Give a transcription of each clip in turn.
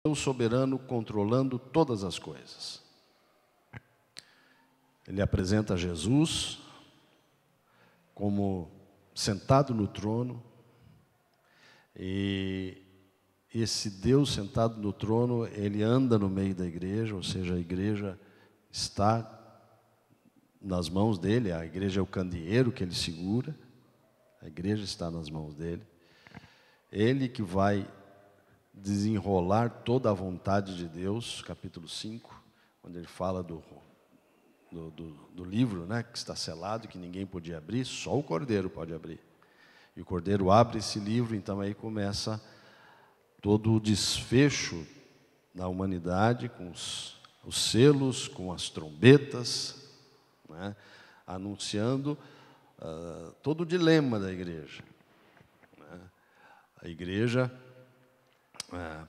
Deus soberano controlando todas as coisas. Ele apresenta Jesus como sentado no trono, e esse Deus sentado no trono, ele anda no meio da igreja, ou seja, a igreja está nas mãos dele, a igreja é o candeeiro que ele segura, a igreja está nas mãos dele. Ele que vai desenrolar toda a vontade de Deus, capítulo 5, onde ele fala do livro, né, que está selado, que ninguém podia abrir, só o Cordeiro pode abrir. E o Cordeiro abre esse livro, então aí começa todo o desfecho da humanidade, com os selos, com as trombetas, né, anunciando todo o dilema da igreja. A igreja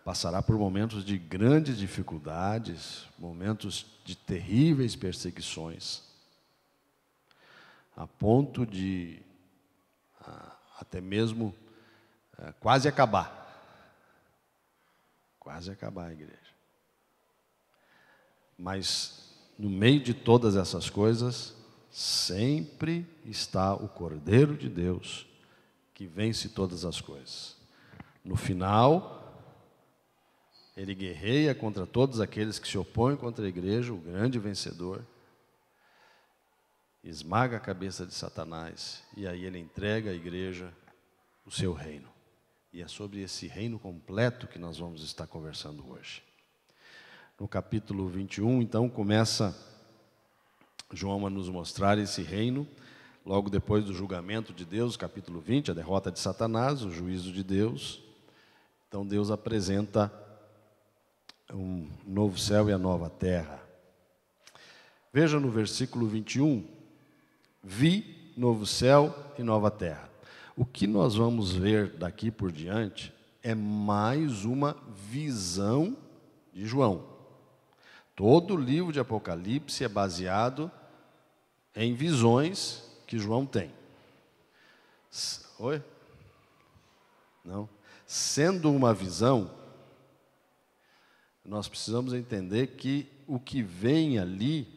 passará por momentos de grandes dificuldades, momentos de terríveis perseguições, a ponto de até mesmo quase acabar a igreja. Mas no meio de todas essas coisas, sempre está o Cordeiro de Deus, que vence todas as coisas. No final, ele guerreia contra todos aqueles que se opõem contra a igreja, o grande vencedor, esmaga a cabeça de Satanás, e aí ele entrega à igreja o seu reino. E é sobre esse reino completo que nós vamos estar conversando hoje. No capítulo 21, então, começa João a nos mostrar esse reino, logo depois do julgamento de Deus, capítulo 20, a derrota de Satanás, o juízo de Deus. Então Deus apresenta um novo céu e a nova terra. Veja no versículo 21, vi novo céu e nova terra. O que nós vamos ver daqui por diante é mais uma visão de João. Todo o livro de Apocalipse é baseado em visões que João tem. Oi? Não? Sendo uma visão, nós precisamos entender que o que vem ali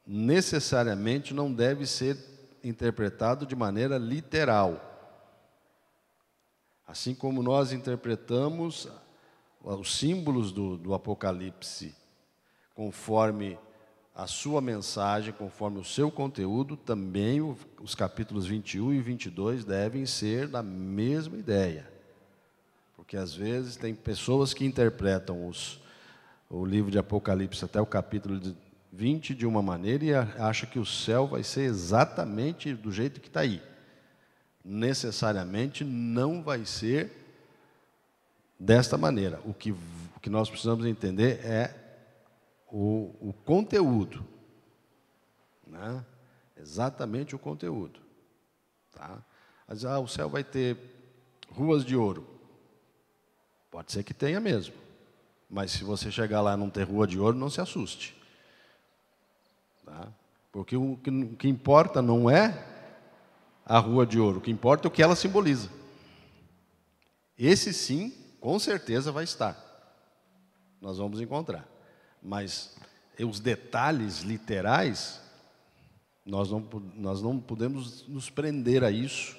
necessariamente não deve ser interpretado de maneira literal. Assim como nós interpretamos os símbolos do Apocalipse conforme a sua mensagem, conforme o seu conteúdo, também os capítulos 21 e 22 devem ser da mesma ideia. Porque às vezes tem pessoas que interpretam o livro de Apocalipse até o capítulo 20 de uma maneira e acha que o céu vai ser exatamente do jeito que está aí. Necessariamente não vai ser desta maneira. O que nós precisamos entender é o conteúdo, né? Exatamente o conteúdo, tá? Mas o céu vai ter ruas de ouro. Pode ser que tenha mesmo, mas se você chegar lá e não ter rua de ouro, não se assuste, tá? Porque o que importa não é a rua de ouro, o que importa é o que ela simboliza. Esse sim, com certeza vai estar, nós vamos encontrar. Mas os detalhes literais, nós não podemos nos prender a isso,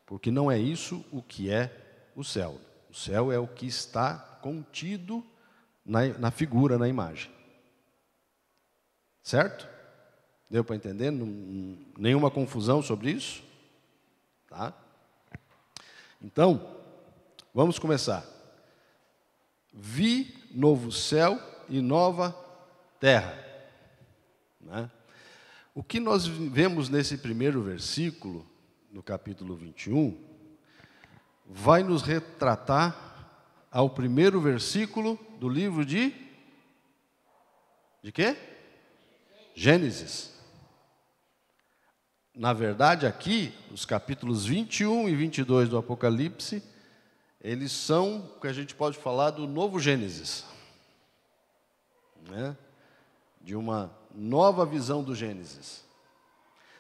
porque não é isso o que é o céu. O céu é o que está contido na figura, na imagem. Certo? Deu para entender? Nenhuma confusão sobre isso? Tá? Então, vamos começar. Vi novo céu e nova terra, né? O que nós vemos nesse primeiro versículo, no capítulo 21, vai nos retratar ao primeiro versículo do livro de quê? Gênesis. Na verdade, aqui, os capítulos 21 e 22 do Apocalipse, eles são o que a gente pode falar do novo Gênesis, né? De uma nova visão do Gênesis.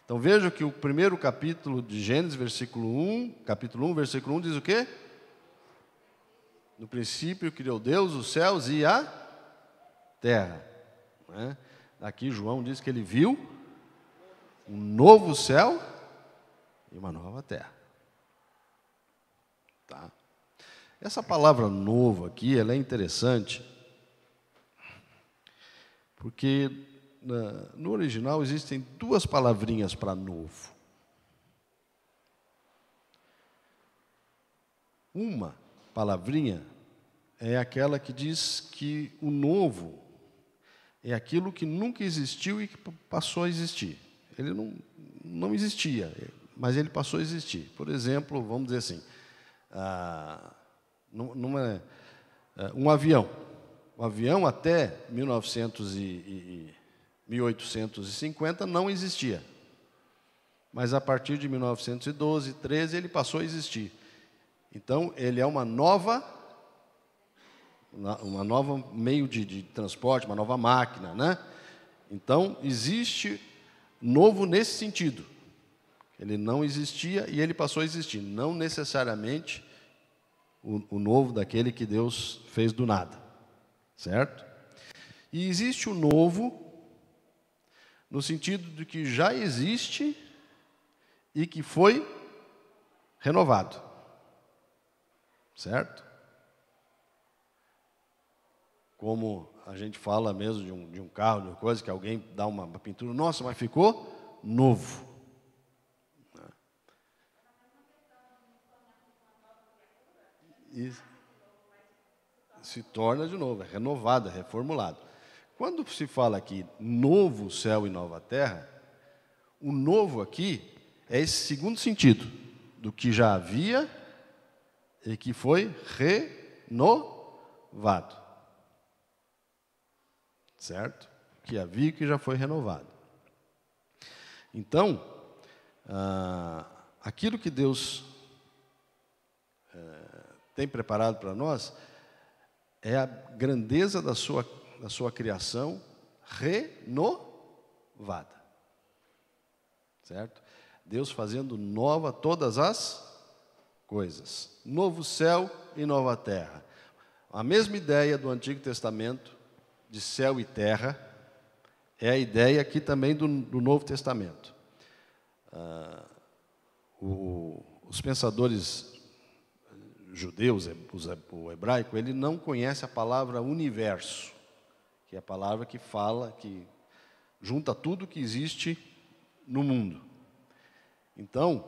Então veja que o primeiro capítulo de Gênesis, capítulo 1, versículo 1 diz o quê? No princípio criou Deus os céus e a terra. Né? Aqui João diz que ele viu um novo céu e uma nova terra. Tá? Essa palavra novo aqui, ela é interessante, porque no original existem duas palavrinhas para novo. Uma palavrinha é aquela que diz que o novo é aquilo que nunca existiu e que passou a existir. Ele não existia, mas ele passou a existir. Por exemplo, vamos dizer assim, um avião. O avião até 1850 não existia. Mas a partir de 1912, 13, ele passou a existir. Então, ele é uma nova meio de transporte, uma nova máquina, né? Então, existe novo nesse sentido. Ele não existia e ele passou a existir. Não necessariamente o novo daquele que Deus fez do nada. Certo? E existe o novo no sentido de que já existe e que foi renovado. Certo? Como a gente fala mesmo de um carro, de uma coisa, que alguém dá uma pintura, nossa, mas ficou novo. E se torna de novo, é renovado, é reformulado. Quando se fala aqui novo céu e nova terra, o novo aqui é esse segundo sentido, do que já havia e que foi renovado. Certo? Que havia e que já foi renovado. Então, aquilo que Deus tem preparado para nós é a grandeza da sua criação renovada. Certo? Deus fazendo nova todas as coisas. Novo céu e nova terra. A mesma ideia do Antigo Testamento, de céu e terra, é a ideia aqui também do Novo Testamento. Os pensadores judeus, o hebraico, ele não conhece a palavra universo, que é a palavra que fala, que junta tudo que existe no mundo. Então,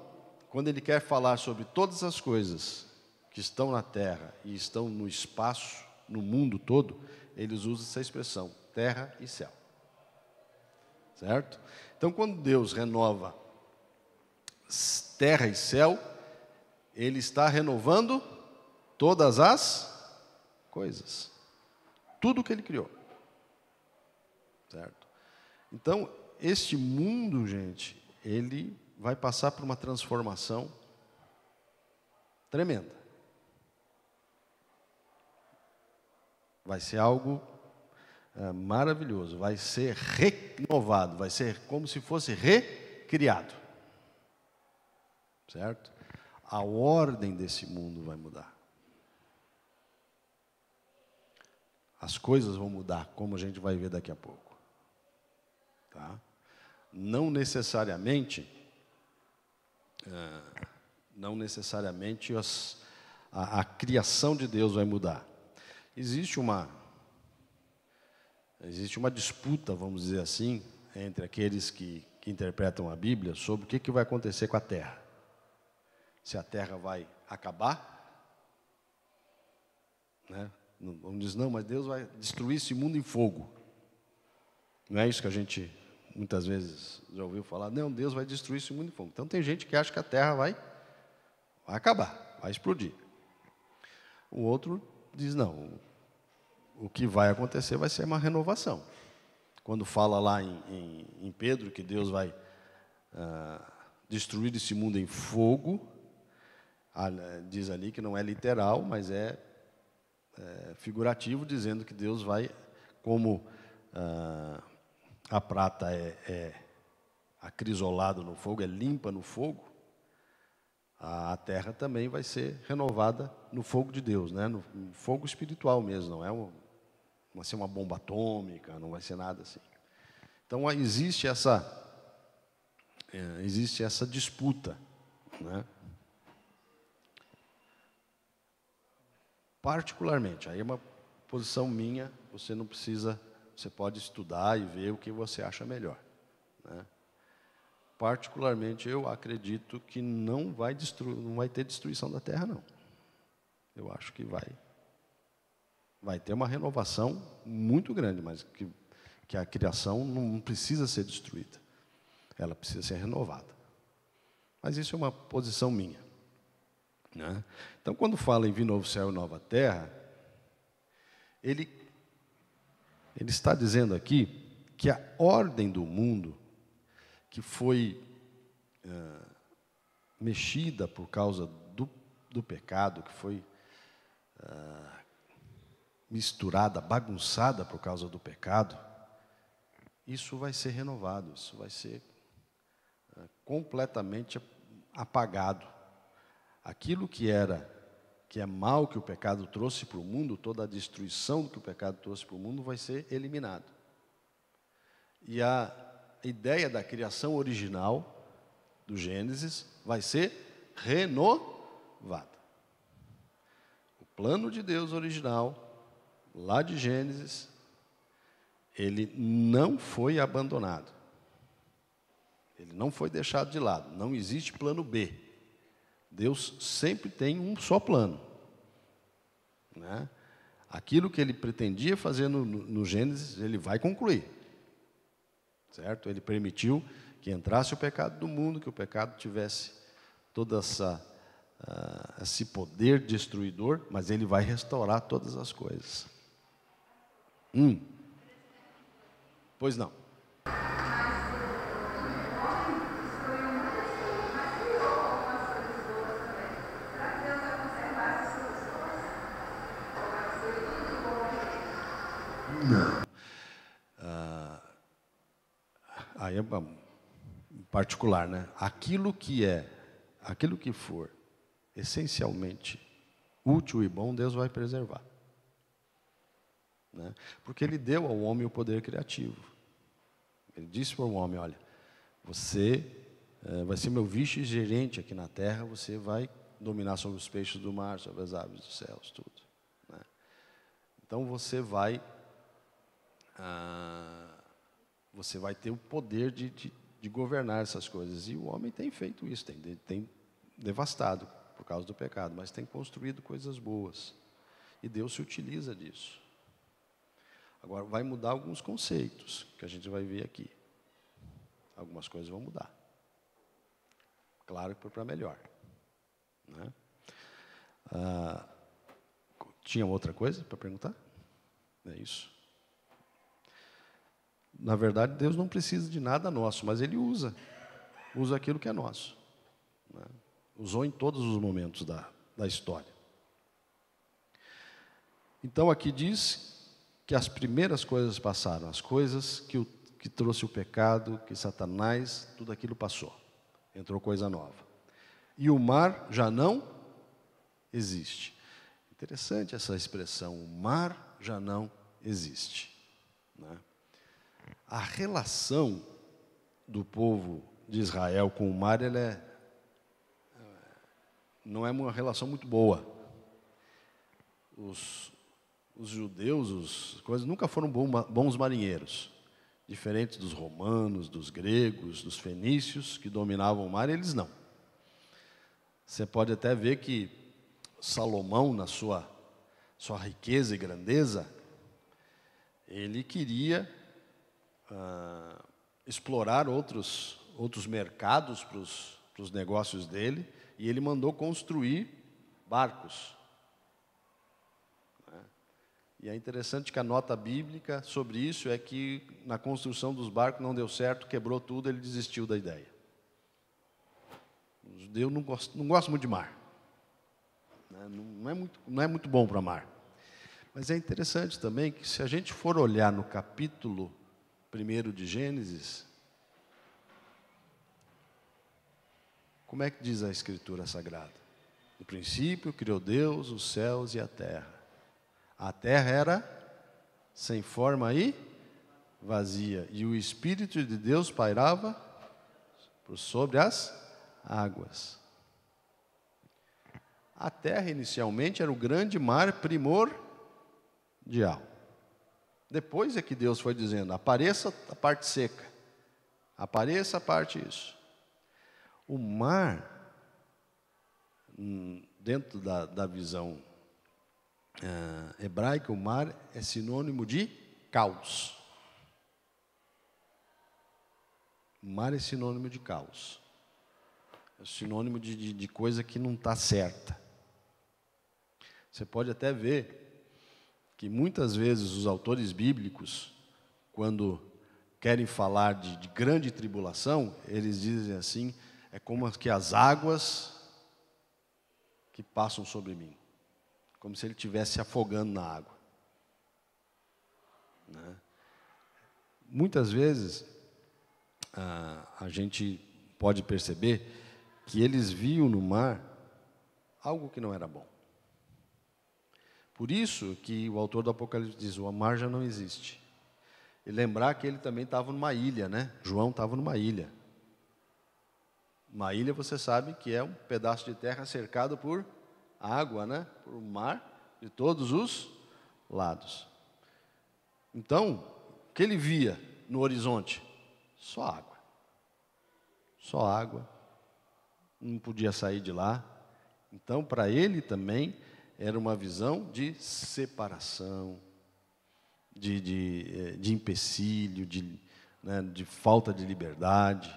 quando ele quer falar sobre todas as coisas que estão na terra e estão no espaço, no mundo todo, eles usam essa expressão, terra e céu. Certo? Então, quando Deus renova terra e céu, Ele está renovando todas as coisas. Tudo que Ele criou. Certo? Então, este mundo, gente, ele vai passar por uma transformação tremenda. Vai ser algo maravilhoso, vai ser renovado, vai ser como se fosse recriado. Certo? A ordem desse mundo vai mudar. As coisas vão mudar, como a gente vai ver daqui a pouco. Tá? Não necessariamente a criação de Deus vai mudar. Existe uma disputa, vamos dizer assim, entre aqueles que interpretam a Bíblia sobre o que vai acontecer com a Terra. Se a Terra vai acabar, né? Vamos dizer, não, mas Deus vai destruir esse mundo em fogo. Não é isso que a gente muitas vezes já ouviu falar? Não, Deus vai destruir esse mundo em fogo. Então tem gente que acha que a Terra vai acabar, vai explodir. O outro diz, não, o que vai acontecer vai ser uma renovação. Quando fala lá em Pedro que Deus vai destruir esse mundo em fogo, diz ali que não é literal, mas é figurativo, dizendo que Deus vai, como a prata é acrisolada no fogo, é limpa no fogo, a terra também vai ser renovada no fogo de Deus, né? No fogo espiritual mesmo, não vai ser uma bomba atômica, não vai ser nada assim. Então existe essa disputa, né? Particularmente, aí é uma posição minha, você não precisa, você pode estudar e ver o que você acha melhor, né? Particularmente, eu acredito que não vai ter destruição da terra, não. Eu acho que vai ter uma renovação muito grande, mas que a criação não precisa ser destruída. Ela precisa ser renovada. Mas isso é uma posição minha, né? Então, quando fala em vir novo céu e nova terra, ele está dizendo aqui que a ordem do mundo, que foi mexida por causa do pecado, que foi misturada, bagunçada por causa do pecado, isso vai ser renovado, isso vai ser completamente apagado. Aquilo que é mal que o pecado trouxe para o mundo, toda a destruição que o pecado trouxe para o mundo vai ser eliminado. E a ideia da criação original do Gênesis vai ser renovada. O plano de Deus original, lá de Gênesis, ele não foi abandonado. Ele não foi deixado de lado. Não existe plano B. Deus sempre tem um só plano, né? Aquilo que ele pretendia fazer no Gênesis, ele vai concluir. Certo? Ele permitiu que entrasse o pecado do mundo, que o pecado tivesse todo esse poder destruidor, mas ele vai restaurar todas as coisas. Pois não. Não. Aí é particular, né? Aquilo que for essencialmente útil e bom, Deus vai preservar, né? Porque Ele deu ao homem o poder criativo. Ele disse para o homem: olha, você vai ser meu vice-gerente aqui na terra, você vai dominar sobre os peixes do mar, sobre as aves dos céus, tudo, né? Então você vai ter o poder de governar essas coisas. E o homem tem feito isso, tem devastado por causa do pecado, mas tem construído coisas boas. E Deus se utiliza disso. Agora, vai mudar alguns conceitos, que a gente vai ver aqui. Algumas coisas vão mudar. Claro que para melhor, né? Tinha outra coisa para perguntar? É isso. Na verdade, Deus não precisa de nada nosso, mas Ele usa aquilo que é nosso, né? Usou em todos os momentos da história. Então, aqui diz que as primeiras coisas passaram, as coisas que trouxe o pecado, que Satanás, tudo aquilo passou. Entrou coisa nova. E o mar já não existe. Interessante essa expressão, o mar já não existe, né? A relação do povo de Israel com o mar, não é uma relação muito boa. Os judeus, coisas nunca foram bons marinheiros, diferentes dos romanos, dos gregos, dos fenícios, que dominavam o mar, eles não. Você pode até ver que Salomão, na sua riqueza e grandeza, ele queria explorar outros mercados para os negócios dele, e ele mandou construir barcos, né? E é interessante que a nota bíblica sobre isso é que na construção dos barcos não deu certo, quebrou tudo, ele desistiu da ideia. Os judeus não gostam muito de mar, né? Não é muito bom para mar. Mas é interessante também que, se a gente for olhar no capítulo 1 de Gênesis, Como é que diz a Escritura Sagrada? No princípio criou Deus os céus e a terra. A terra era sem forma e vazia, e o Espírito de Deus pairava por sobre as águas. A terra inicialmente era o grande mar primordial. Depois é que Deus foi dizendo, apareça a parte seca, apareça a parte isso. O mar, dentro da visão hebraica, o mar é sinônimo de caos. O mar é sinônimo de caos. É sinônimo de coisa que não está certa. Você pode até ver que muitas vezes os autores bíblicos, quando querem falar de grande tribulação, eles dizem assim, é como que as águas que passam sobre mim. Como se ele estivesse se afogando na água. Né? Muitas vezes, a gente pode perceber que eles viam no mar algo que não era bom. Por isso que o autor do Apocalipse diz, o mar já não existe. E lembrar que ele também estava numa ilha, né? João estava numa ilha. Uma ilha, você sabe, que é um pedaço de terra cercado por água, né? Por mar de todos os lados. Então, o que ele via no horizonte? Só água. Só água. Não podia sair de lá. Então, para ele também era uma visão de separação, de empecilho, de falta de liberdade.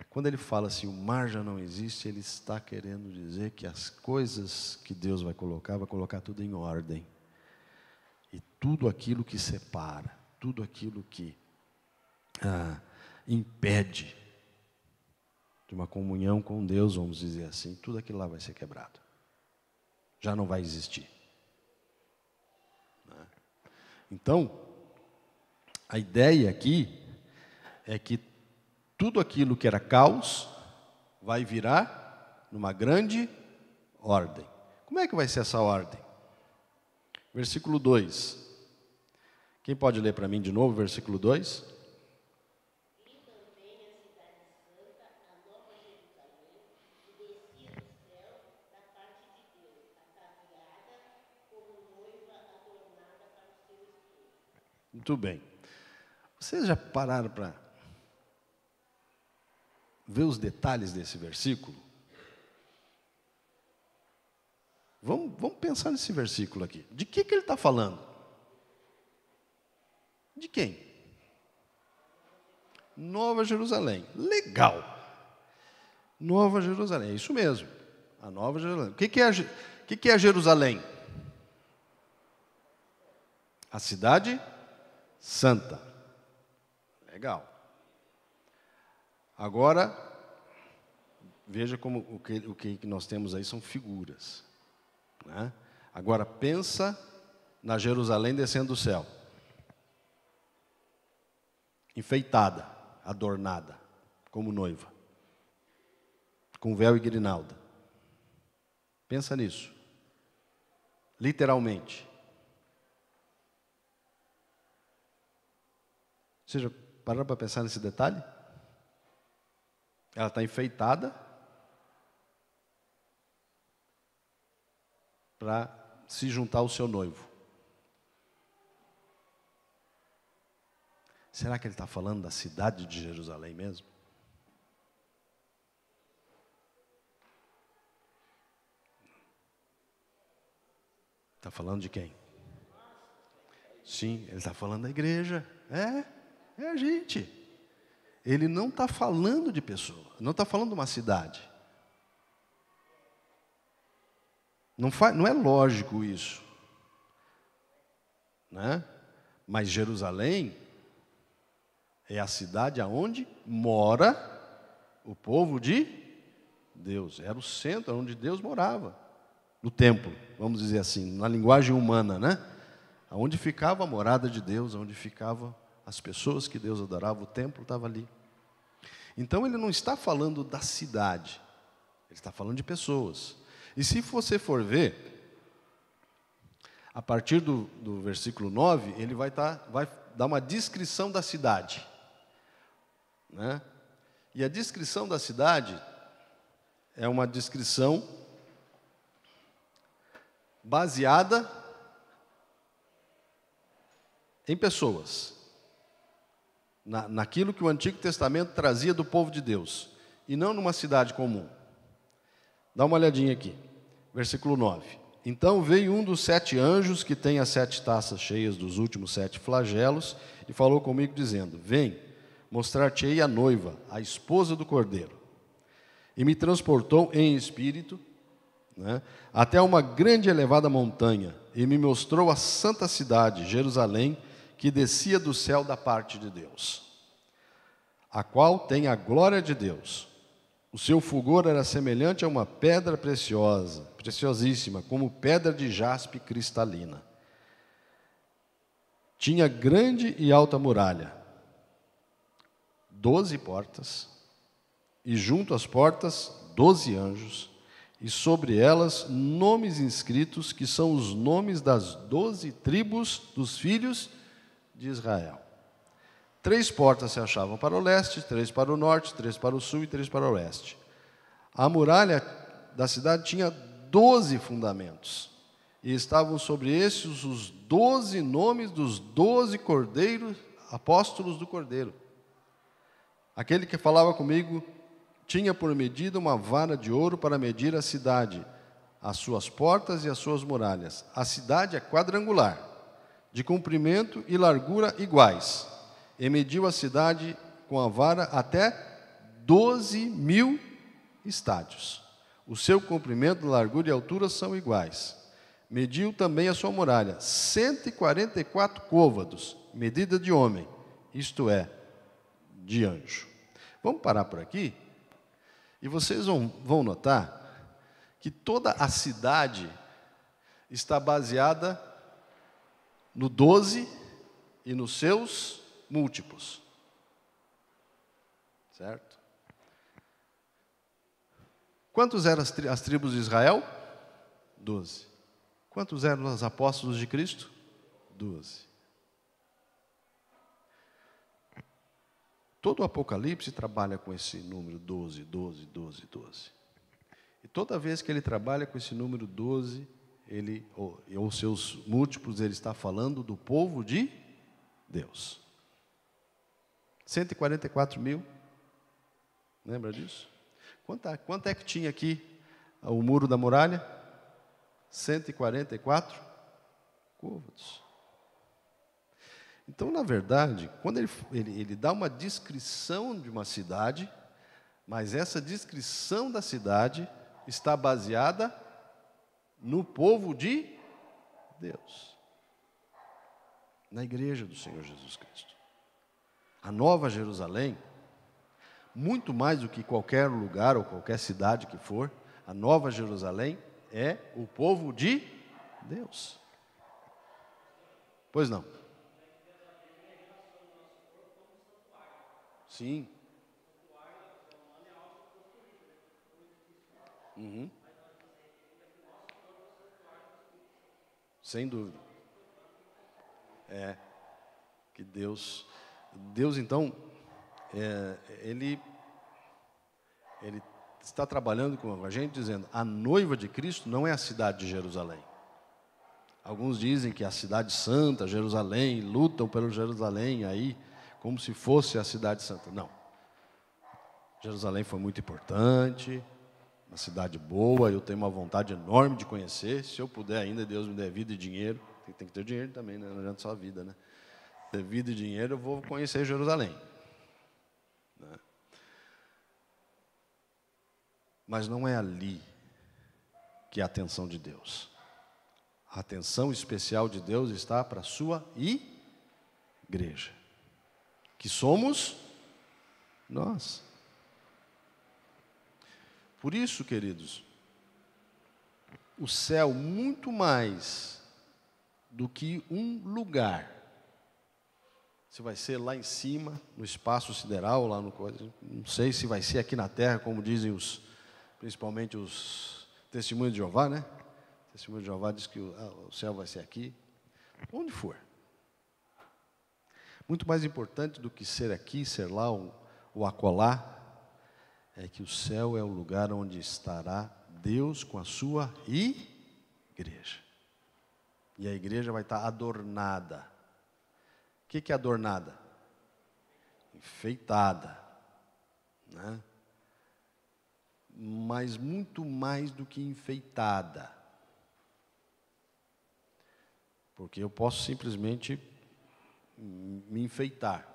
Quando ele fala assim, o mar já não existe, ele está querendo dizer que as coisas que Deus vai colocar tudo em ordem. E tudo aquilo que separa, tudo aquilo que impede de uma comunhão com Deus, vamos dizer assim, tudo aquilo lá vai ser quebrado. Já não vai existir. Então, a ideia aqui é que tudo aquilo que era caos vai virar numa grande ordem. Como é que vai ser essa ordem? Versículo 2. Quem pode ler para mim de novo, versículo 2? Muito bem. Vocês já pararam para ver os detalhes desse versículo? Vamos pensar nesse versículo aqui. De que ele está falando? De quem? Nova Jerusalém. Legal. Nova Jerusalém, é isso mesmo. A Nova Jerusalém. O que é Jerusalém? A cidade santa. Legal. Agora, veja como o que nós temos aí são figuras. Né? Agora, pensa na Jerusalém descendo do céu. Enfeitada, adornada, como noiva. Com véu e grinalda. Pensa nisso. Literalmente. Você já parou para pensar nesse detalhe? Ela está enfeitada para se juntar ao seu noivo. Será que ele está falando da cidade de Jerusalém mesmo? Está falando de quem? Sim, ele está falando da igreja. É a gente. Ele não está falando de pessoa, não está falando de uma cidade. Não é lógico isso. Né? Mas Jerusalém é a cidade aonde mora o povo de Deus. Era o centro onde Deus morava. No templo, vamos dizer assim, na linguagem humana, né? Onde ficava a morada de Deus, onde ficavam as pessoas que Deus adorava, o templo estava ali. Então ele não está falando da cidade, ele está falando de pessoas. E se você for ver, a partir do versículo 9, ele vai dar uma descrição da cidade, né? E a descrição da cidade é uma descrição baseada em pessoas, naquilo que o Antigo Testamento trazia do povo de Deus, e não numa cidade comum. Dá uma olhadinha aqui, versículo 9. Então veio um dos 7 anjos que tem as 7 taças cheias dos últimos 7 flagelos, e falou comigo dizendo: vem, mostrar-te-ei a noiva, a esposa do Cordeiro. E me transportou em espírito, né, até uma grande e elevada montanha, e me mostrou a santa cidade, Jerusalém, que descia do céu da parte de Deus, a qual tem a glória de Deus. O seu fulgor era semelhante a uma pedra preciosa, preciosíssima, como pedra de jaspe cristalina. Tinha grande e alta muralha, 12 portas, e junto às portas 12 anjos, e sobre elas nomes inscritos, que são os nomes das 12 tribos dos filhos de Israel. 3 portas se achavam para o leste, 3 para o norte, 3 para o sul e 3 para o oeste. A muralha da cidade tinha 12 fundamentos, e estavam sobre esses os 12 nomes dos 12 cordeiros, apóstolos do Cordeiro. Aquele que falava comigo tinha por medida uma vara de ouro para medir a cidade, as suas portas e as suas muralhas. A cidade é quadrangular, de comprimento e largura iguais. E mediu a cidade com a vara até 12.000 estádios. O seu comprimento, largura e altura são iguais. Mediu também a sua muralha, 144 côvados, medida de homem, isto é, de anjo. Vamos parar por aqui? E vocês vão notar que toda a cidade está baseada no 12 e nos seus múltiplos. Certo? Quantos eram as tribos de Israel? 12. Quantos eram os apóstolos de Cristo? 12. Todo o Apocalipse trabalha com esse número 12, 12, 12, 12. E toda vez que ele trabalha com esse número 12, ou seus múltiplos, ele está falando do povo de Deus. 144.000. Lembra disso? Quanto é que tinha aqui o muro da muralha? 144 côvados. Então, na verdade, quando ele dá uma descrição de uma cidade, mas essa descrição da cidade está baseada no povo de Deus, na igreja do Senhor Jesus Cristo. A Nova Jerusalém, muito mais do que qualquer lugar ou qualquer cidade que for, a Nova Jerusalém é o povo de Deus. Pois não? Sim. Uhum. Sem dúvida. Que Deus então, Ele está trabalhando com a gente, dizendo, a noiva de Cristo não é a cidade de Jerusalém. Alguns dizem que é a cidade santa, Jerusalém, lutam pelo Jerusalém aí, como se fosse a cidade santa. Não. Jerusalém foi muito importante, uma cidade boa, eu tenho uma vontade enorme de conhecer. Se eu puder ainda, Deus me der vida e dinheiro. Tem que ter dinheiro também, né? Não adianta só a vida, né? Ter vida e dinheiro, eu vou conhecer Jerusalém. Né? Mas não é ali que é a atenção de Deus. A atenção especial de Deus está para a sua igreja, que somos nós. Por isso, queridos, o céu, muito mais do que um lugar, se vai ser lá em cima, no espaço sideral, lá no coisa. Não sei se vai ser aqui na terra, como dizem principalmente os testemunhos de Jeová, né? O testemunho de Jeová diz que o céu vai ser aqui. Onde for. Muito mais importante do que ser aqui, ser lá ou acolá, é que o céu é o lugar onde estará Deus com a sua igreja. E a igreja vai estar adornada. O que é adornada? Enfeitada, né? Mas muito mais do que enfeitada. Porque eu posso simplesmente me enfeitar.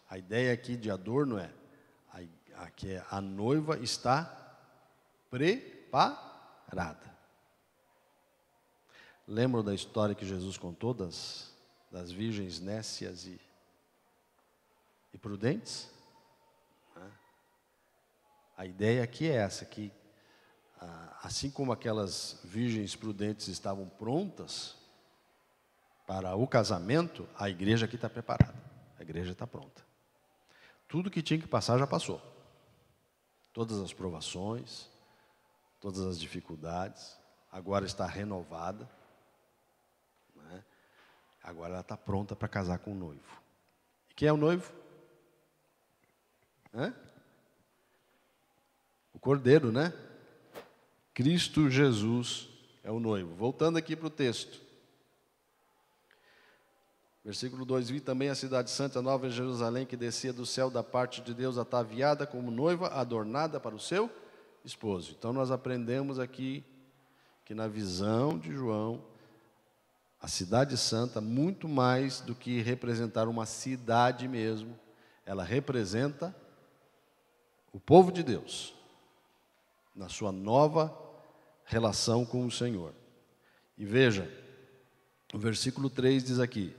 A ideia aqui de adorno é que a noiva está preparada. Lembram da história que Jesus contou das virgens nécias e prudentes? A ideia aqui é essa, que assim como aquelas virgens prudentes estavam prontas para o casamento, a igreja aqui está preparada. A igreja está pronta. Tudo que tinha que passar já passou. Todas as provações, todas as dificuldades, agora está renovada. Né? Agora ela está pronta para casar com o noivo. E quem é o noivo? O Cordeiro, né? Cristo Jesus é o noivo. Voltando aqui para o texto. Versículo 2: Vi também a cidade santa, Nova Jerusalém, que descia do céu da parte de Deus, ataviada como noiva, adornada para o seu esposo. Então nós aprendemos aqui que na visão de João, a cidade santa, muito mais do que representar uma cidade mesmo, ela representa o povo de Deus, na sua nova relação com o Senhor. E veja, o versículo 3 diz aqui: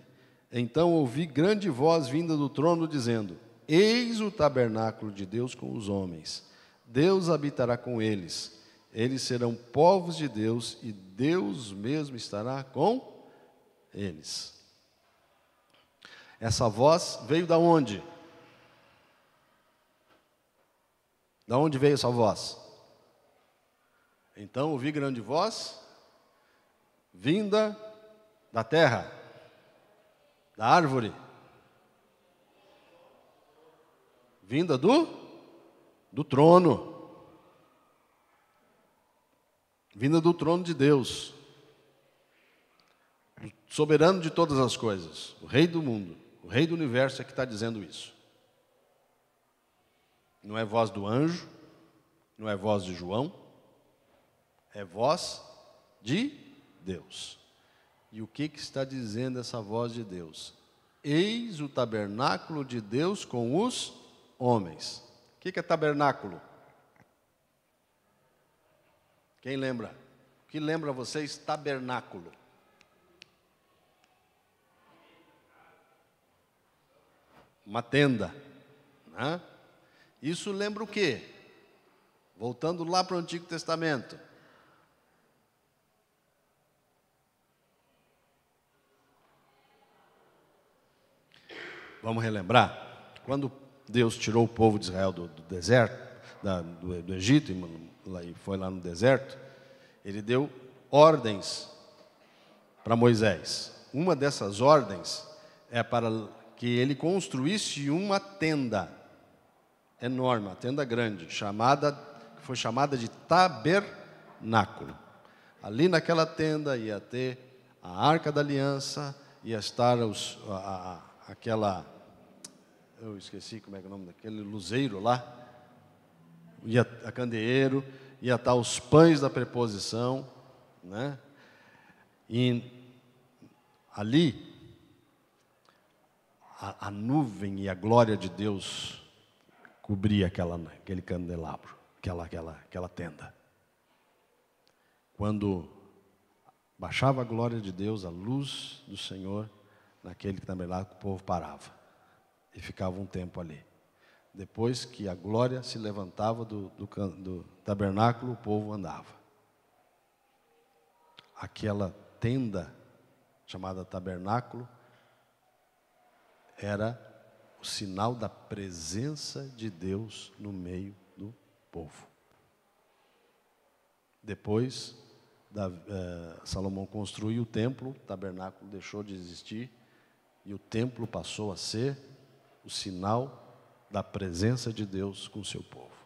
Então ouvi grande voz vinda do trono, dizendo: Eis o tabernáculo de Deus com os homens. Deus habitará com eles. Eles serão povos de Deus, e Deus mesmo estará com eles. Essa voz veio da onde? Da onde veio essa voz? Então ouvi grande voz vinda da terra, da árvore, vinda do trono, vinda do trono de Deus, o soberano de todas as coisas, o rei do mundo, o rei do universo é que está dizendo isso. Não é voz do anjo, não é voz de João, é voz de Deus. E o que está dizendo essa voz de Deus? Eis o tabernáculo de Deus com os homens. O que é tabernáculo? Quem lembra? O que lembra a vocês tabernáculo? Uma tenda, né? Isso lembra o quê? Voltando lá para o Antigo Testamento. Vamos relembrar? Quando Deus tirou o povo de Israel do deserto, do Egito, e foi lá no deserto, Ele deu ordens para Moisés. Uma dessas ordens é para que ele construísse uma tenda enorme, uma tenda grande, que foi chamada de tabernáculo. Ali naquela tenda ia ter a Arca da Aliança, ia estar eu esqueci como é que é o nome daquele luzeiro lá, ia a candeeiro, ia estar os pães da preposição, né? E ali a nuvem e a glória de Deus cobria aquele candelabro, aquela tenda. Quando baixava a glória de Deus, a luz do Senhor, naquele candelabro, o povo parava e ficava um tempo ali. Depois que a glória se levantava do tabernáculo, o povo andava. Aquela tenda chamada tabernáculo era o sinal da presença de Deus no meio do povo. Depois, Salomão construiu o templo, o tabernáculo deixou de existir, e o templo passou a ser o sinal da presença de Deus com o seu povo.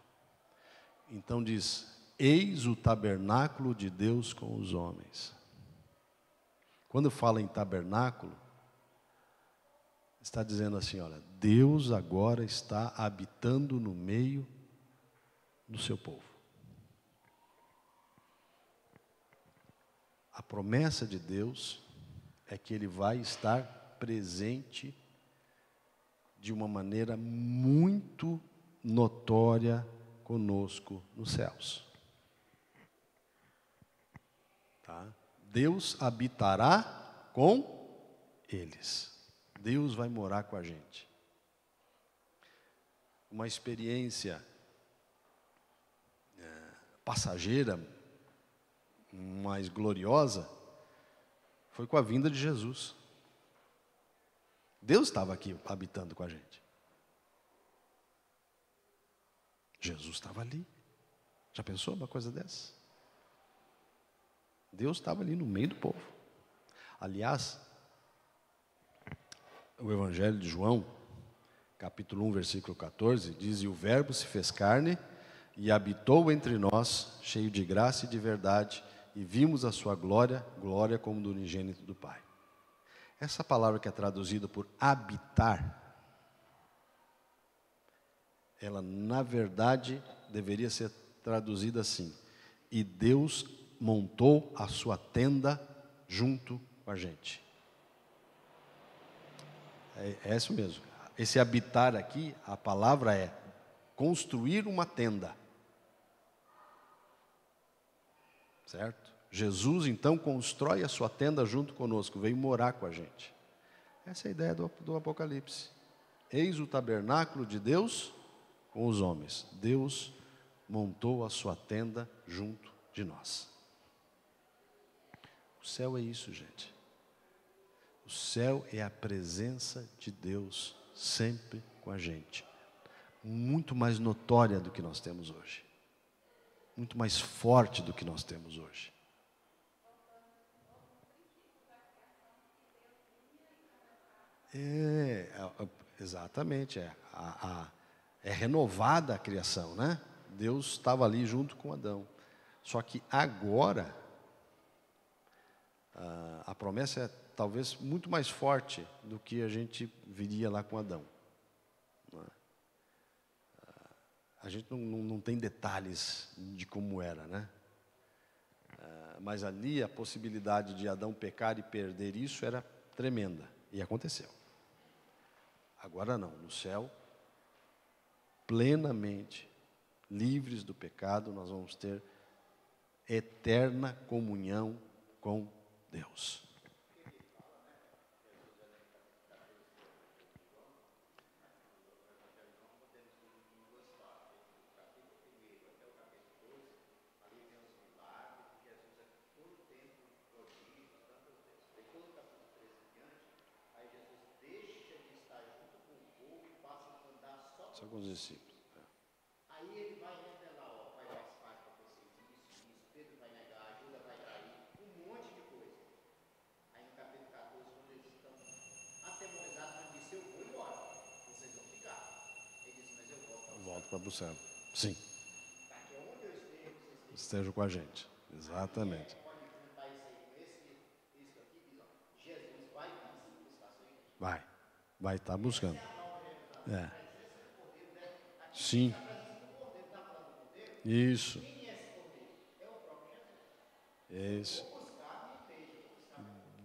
Então diz: eis o tabernáculo de Deus com os homens. Quando fala em tabernáculo, está dizendo assim, olha, Deus agora está habitando no meio do seu povo. A promessa de Deus é que Ele vai estar presente de uma maneira muito notória conosco nos céus. Tá? Deus habitará com eles. Deus vai morar com a gente. Uma experiência passageira, mais gloriosa, foi com a vinda de Jesus. Deus estava aqui habitando com a gente. Jesus estava ali. Já pensou uma coisa dessa? Deus estava ali no meio do povo. Aliás, o Evangelho de João, capítulo 1, versículo 14, diz: e o Verbo se fez carne e habitou entre nós, cheio de graça e de verdade, e vimos a sua glória, glória como do unigênito do Pai. Essa palavra que é traduzida por habitar, ela na verdade deveria ser traduzida assim: e Deus montou a sua tenda junto com a gente. É isso mesmo. Esse habitar aqui, a palavra é construir uma tenda. Certo? Jesus então constrói a sua tenda junto conosco, veio morar com a gente. Essa é a ideia do Apocalipse. Eis o tabernáculo de Deus com os homens. Deus montou a sua tenda junto de nós. O céu é isso, gente. O céu é a presença de Deus sempre com a gente. Muito mais notória do que nós temos hoje. Muito mais forte do que nós temos hoje. Exatamente. É renovada a criação, né? Deus estava ali junto com Adão. Só que agora, a promessa é talvez muito mais forte do que a gente viria lá com Adão. A gente não tem detalhes de como era, né? Mas ali a possibilidade de Adão pecar e perder isso era tremenda. E aconteceu. Agora não, no céu, plenamente livres do pecado, nós vamos ter eterna comunhão com Deus. Só com os discípulos. Aí ele vai revelar, ó, vai mais fácil para vocês isso, Pedro vai negar, Judas vai trair, um monte de coisa. Aí no capítulo 14, quando eles estão atemorizados, ele disse: eu vou embora, vocês vão ficar. Ele disse: mas eu volto Volto para o céu. Sim. para que onde eu esteja, vocês Estejam com a gente. Exatamente. pode juntar isso aí com isso aqui, diz, ó, Jesus vai buscar a sua igreja. Vai estar buscando. Sim. Isso. Isso.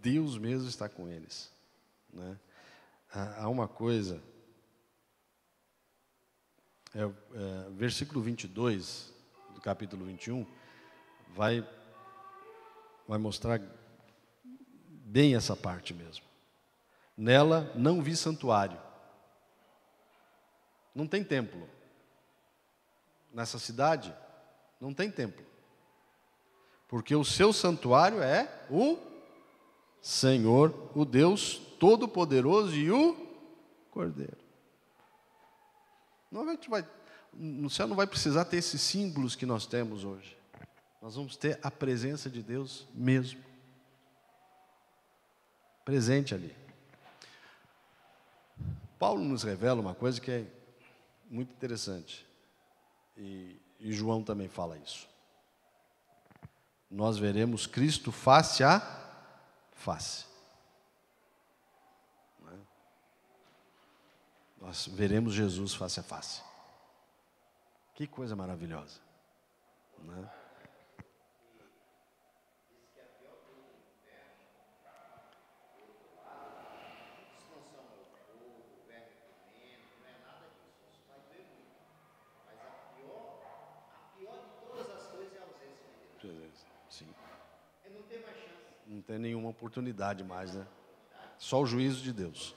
Deus mesmo está com eles, né? Há uma coisa, versículo 22 do capítulo 21 vai mostrar bem essa parte mesmo. Nela não vi santuário. Não tem templo. Nessa cidade, não tem templo. Porque o seu santuário é o Senhor, o Deus Todo-Poderoso e o Cordeiro. No céu não vai precisar ter esses símbolos que nós temos hoje. Nós vamos ter a presença de Deus mesmo. Presente ali. Paulo nos revela uma coisa que é muito interessante. E João também fala isso. Nós veremos Cristo face a face. Nós veremos Jesus face a face. Que coisa maravilhosa. Né? Sim. Não tem nenhuma oportunidade mais, né? Só o juízo de Deus.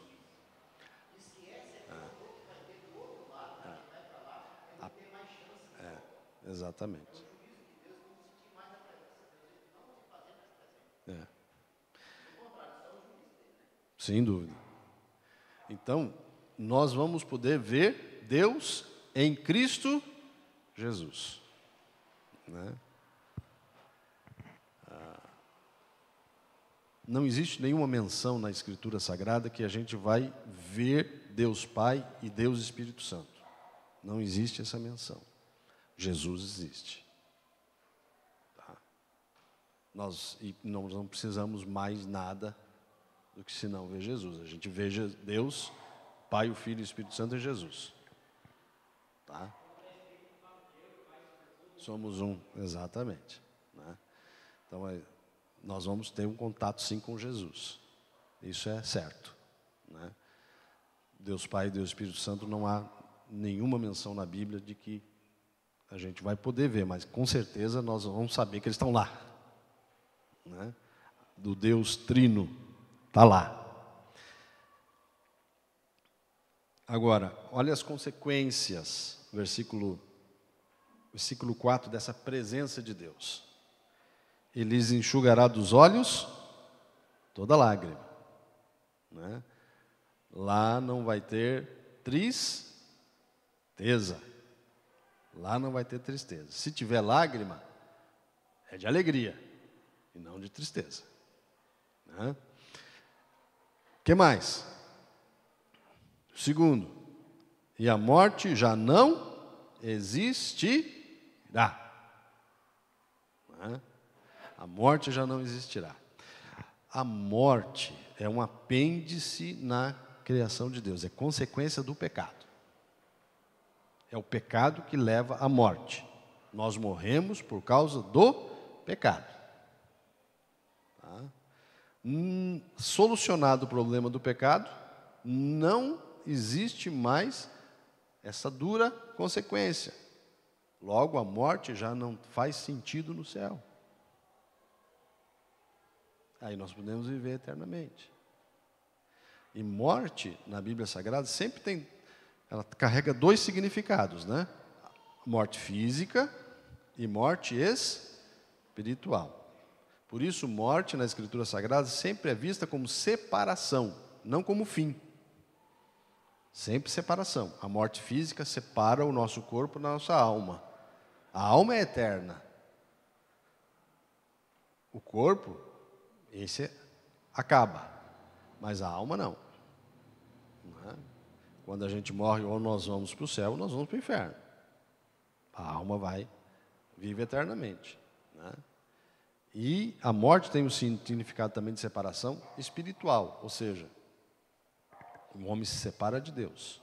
Exatamente. Sem dúvida. Então, nós vamos poder ver Deus em Cristo Jesus. Né? Não existe nenhuma menção na Escritura Sagrada que a gente vai ver Deus Pai e Deus Espírito Santo. Não existe essa menção. Jesus existe. Tá? Nós não precisamos mais nada do que senão ver Jesus. A gente vê Deus, Pai, o Filho e o Espírito Santo em Jesus. Tá? Somos um, exatamente. Né? Então, nós vamos ter um contato sim com Jesus. Isso é certo. Né? Deus Pai e Deus Espírito Santo, não há nenhuma menção na Bíblia de que a gente vai poder ver, mas com certeza nós vamos saber que eles estão lá. Né? Do Deus Trino, está lá. Agora, olha as consequências, versículo 4, dessa presença de Deus. Ele lhes enxugará dos olhos toda lágrima. Né? Lá não vai ter tristeza. Lá não vai ter tristeza. Se tiver lágrima, é de alegria e não de tristeza. Né? O que mais? Segundo, e a morte já não existirá. Né? A morte já não existirá. A morte é um apêndice na criação de Deus, é consequência do pecado. É o pecado que leva à morte. Nós morremos por causa do pecado. Tá? Solucionado o problema do pecado, não existe mais essa dura consequência. Logo, a morte já não faz sentido no céu. Aí nós podemos viver eternamente. E morte, na Bíblia Sagrada, ela carrega dois significados, né? Morte física e morte espiritual. Por isso, morte na Escritura Sagrada sempre é vista como separação, não como fim. Sempre separação. A morte física separa o nosso corpo da nossa alma. A alma é eterna. O corpo, esse acaba, mas a alma não. Quando a gente morre, ou nós vamos para o céu, ou nós vamos para o inferno. A alma vive eternamente. Né? E a morte tem um significado também de separação espiritual, ou seja, o homem se separa de Deus.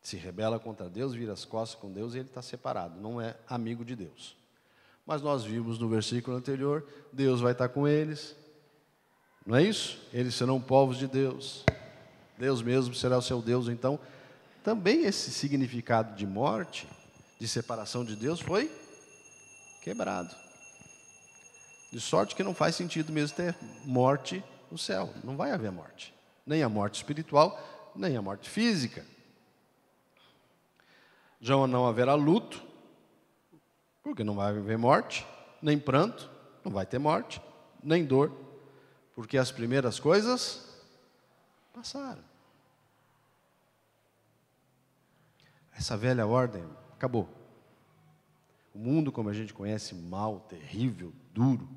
Se rebela contra Deus, vira as costas com Deus e ele está separado, não é amigo de Deus. Mas nós vimos no versículo anterior, Deus vai estar com eles. Não é isso? Eles serão povos de Deus. Deus mesmo será o seu Deus. Então, também esse significado de morte, de separação de Deus, foi quebrado. De sorte que não faz sentido mesmo ter morte no céu. Não vai haver morte. Nem a morte espiritual, nem a morte física. Já não haverá luto, porque não vai haver morte, nem pranto, não vai ter morte, nem dor. Porque as primeiras coisas Passaram. Essa velha ordem acabou. O mundo como a gente conhece, mau, terrível, duro,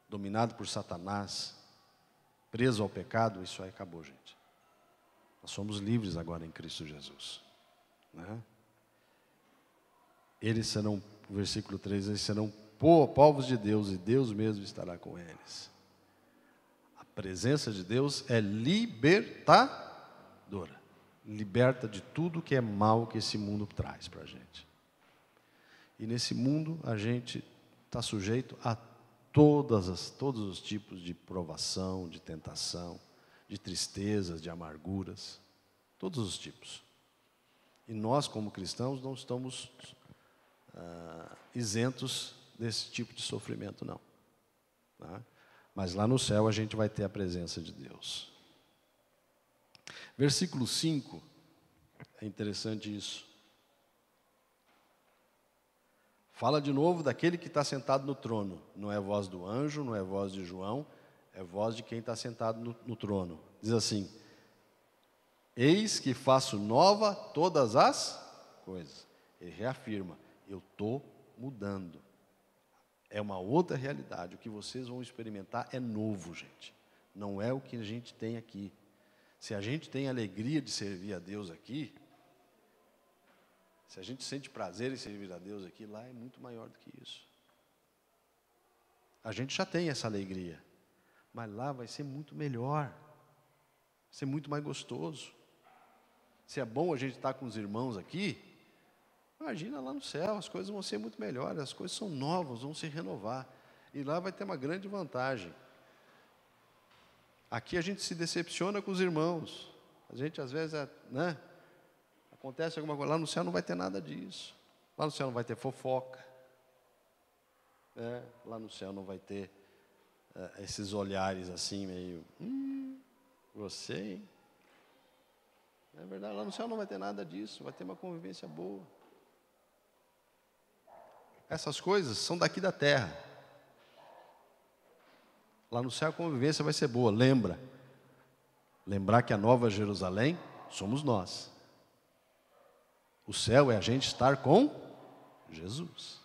dominado por Satanás, preso ao pecado, isso aí acabou, gente. Nós somos livres agora em Cristo Jesus, né? Eles serão, versículo 3, eles serão povos de Deus e Deus mesmo estará com eles. A presença de Deus é libertadora. Liberta de tudo que é mal que esse mundo traz para a gente. E nesse mundo a gente está sujeito a todos os tipos de provação, de tentação, de tristezas, de amarguras, todos os tipos. E nós, como cristãos, não estamos isentos desse tipo de sofrimento, não. Tá? Mas lá no céu a gente vai ter a presença de Deus. Versículo 5, é interessante isso. Fala de novo daquele que está sentado no trono. Não é voz do anjo, não é voz de João, é voz de quem está sentado no trono. Diz assim: eis que faço nova todas as coisas. Ele reafirma, eu estou mudando. É uma outra realidade. O que vocês vão experimentar é novo, gente. Não é o que a gente tem aqui. Se a gente tem alegria de servir a Deus aqui, se a gente sente prazer em servir a Deus aqui, lá é muito maior do que isso. A gente já tem essa alegria, mas lá vai ser muito melhor, vai ser muito mais gostoso. Se é bom a gente estar com os irmãos aqui, imagina lá no céu, as coisas vão ser muito melhores, as coisas são novas, vão se renovar. E lá vai ter uma grande vantagem. Aqui a gente se decepciona com os irmãos. A gente às vezes, né? Acontece alguma coisa, lá no céu não vai ter nada disso. Lá no céu não vai ter fofoca. Lá no céu não vai ter esses olhares assim meio, você, hein? É verdade, lá no céu não vai ter nada disso, vai ter uma convivência boa. Essas coisas são daqui da terra. Lá no céu a convivência vai ser boa, lembrar que a Nova Jerusalém somos nós. O céu é a gente estar com Jesus.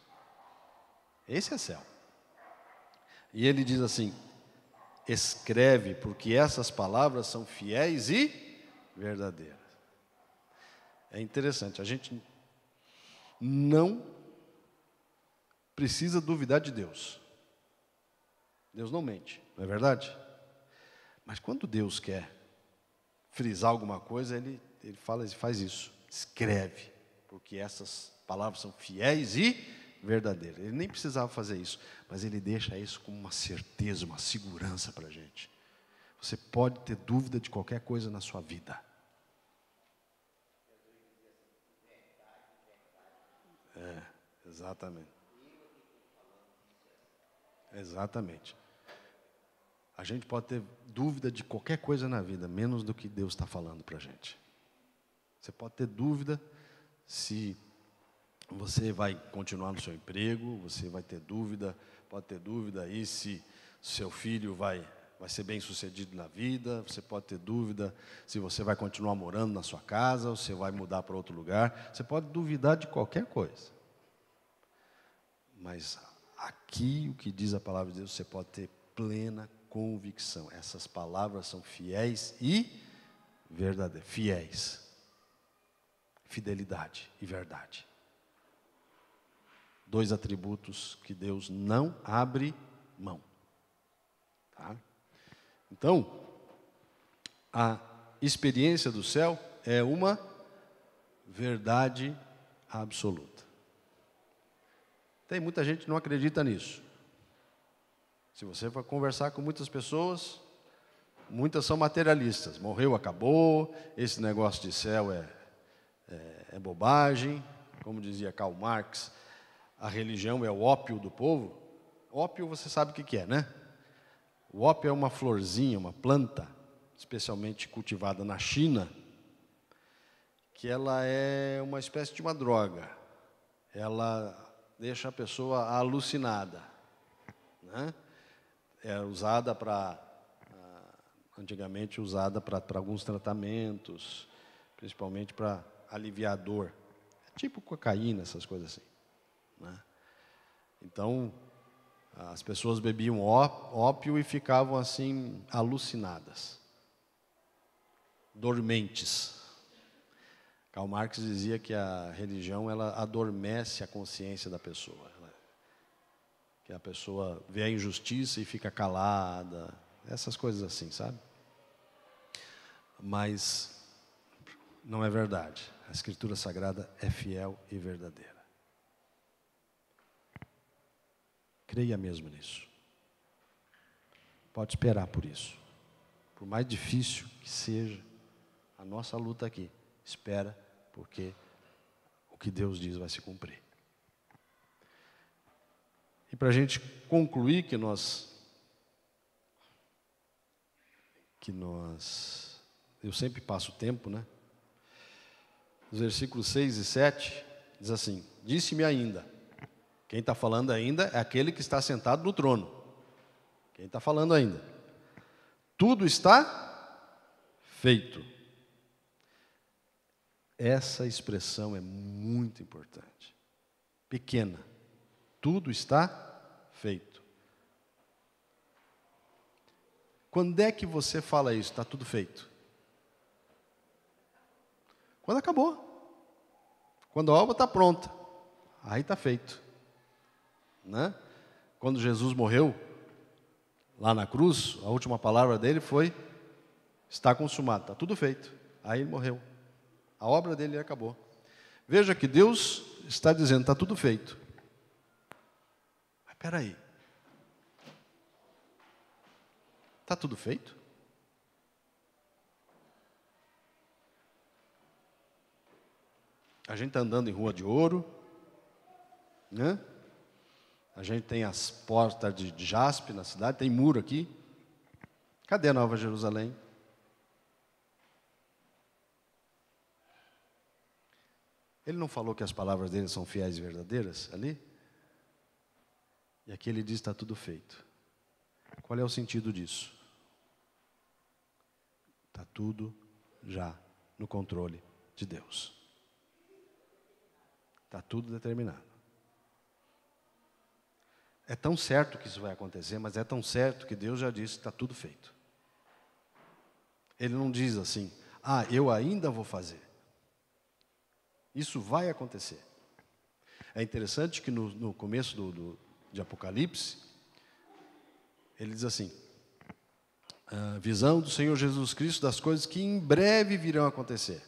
Esse é céu. E ele diz assim: escreve, porque essas palavras são fiéis e verdadeiras. É interessante, a gente não precisa duvidar de Deus. Deus não mente, não é verdade? Mas quando Deus quer frisar alguma coisa, ele faz isso. Escreve, porque essas palavras são fiéis e verdadeiras. Ele nem precisava fazer isso, mas ele deixa isso como uma certeza, uma segurança para a gente. Você pode ter dúvida de qualquer coisa na sua vida. Exatamente. Exatamente. A gente pode ter dúvida de qualquer coisa na vida, menos do que Deus está falando para a gente. Você pode ter dúvida se você vai continuar no seu emprego, você vai ter dúvida, pode ter dúvida aí se seu filho vai ser bem sucedido na vida, você pode ter dúvida se você vai continuar morando na sua casa, ou se vai mudar para outro lugar, você pode duvidar de qualquer coisa. Mas aqui o que diz a palavra de Deus, você pode ter plena convicção. Essas palavras são fiéis e verdadeiras. Fiéis. Fidelidade e verdade. 2 atributos que Deus não abre mão. Tá? Então, a experiência do céu é uma verdade absoluta. Tem muita gente que não acredita nisso. Se você for conversar com muitas pessoas, muitas são materialistas. Morreu, acabou, esse negócio de céu é bobagem. Como dizia Karl Marx, a religião é o ópio do povo. Ópio você sabe o que é, né? O ópio é uma florzinha, uma planta, especialmente cultivada na China, que ela é uma espécie de uma droga. Ela deixa a pessoa alucinada, né? É usada para antigamente usada para alguns tratamentos, principalmente para aliviar a dor. Tipo cocaína, essas coisas assim, né? Então, as pessoas bebiam ópio e ficavam assim, alucinadas, dormentes. Karl Marx dizia que a religião, ela adormece a consciência da pessoa. Que a pessoa vê a injustiça e fica calada, essas coisas assim, sabe? Mas não é verdade. A Escritura Sagrada é fiel e verdadeira. Creia mesmo nisso. Pode esperar por isso. Por mais difícil que seja a nossa luta aqui, espera, porque o que Deus diz vai se cumprir. E para a gente concluir que eu sempre passo o tempo, né? Os versículos 6 e 7, diz assim: disse-me ainda. Quem está falando ainda é aquele que está sentado no trono. Quem está falando ainda? Tudo está feito. Essa expressão é muito importante. Pequena. Tudo está feito. Quando é que você fala isso? Está tudo feito? Quando acabou. Quando a obra está pronta. Aí está feito. Né? Quando Jesus morreu, lá na cruz, a última palavra dele foi: está consumado, está tudo feito. Aí ele morreu. A obra dele acabou. Veja que Deus está dizendo: está tudo feito. Mas espera aí. Está tudo feito? A gente está andando em rua de ouro, né? A gente tem as portas de jaspe na cidade, tem muro aqui. Cadê a Nova Jerusalém? Ele não falou que as palavras dele são fiéis e verdadeiras ali? E aqui ele diz: está tudo feito. Qual é o sentido disso? Está tudo já no controle de Deus. Está tudo determinado. É tão certo que isso vai acontecer, mas é tão certo que Deus já disse: está tudo feito. Ele não diz assim: ah, eu ainda vou fazer. Isso vai acontecer. É interessante que no começo de Apocalipse, ele diz assim: a visão do Senhor Jesus Cristo das coisas que em breve virão acontecer.